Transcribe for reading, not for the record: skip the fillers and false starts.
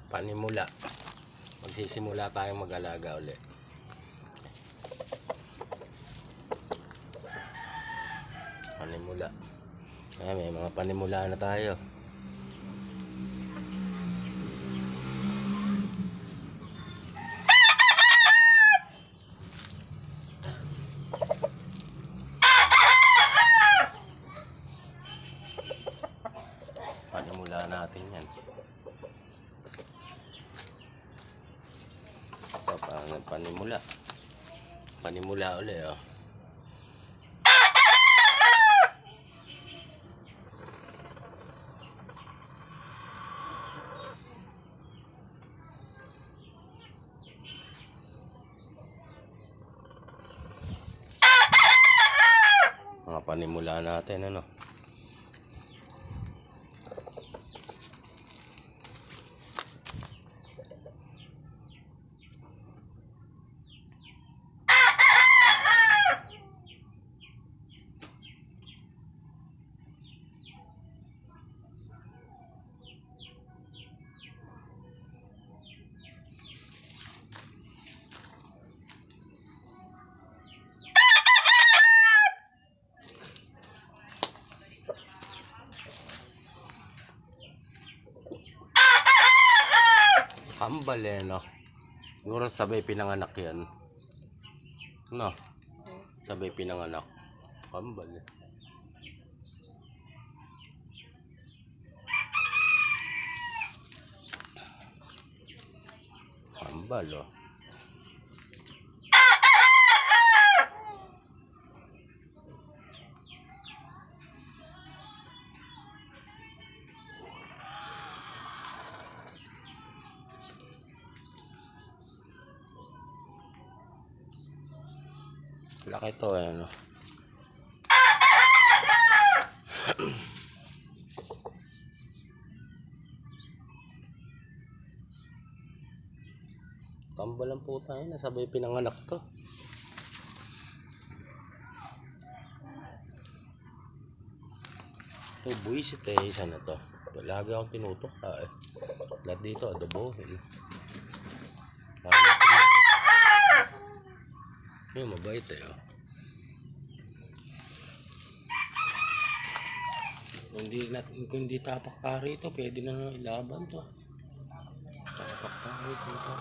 panimula. Magsisimula tayong mag-alaga ulit. Panimula. Ayan, may mga panimula na tayo. Panimula natin yan. Ito pang panimula. Panimula ulit, oh. Mga panimula natin, ano. Kambal eh, no? Siguro sabay pinanganak yan. No? Sabay pinanganak. Kambal eh. Kambal, oh. Laki to eh, no? Kambal ang puta yun, nasabay pinanganak to. Ito, buwisit eh, isa na to. Lagi akong tinutok eh. Lahat dito, adobohin. Yung mabait eh, oh. Kung hindi tapak ka rito, pwede na ilaban to. Tapak tayo dito.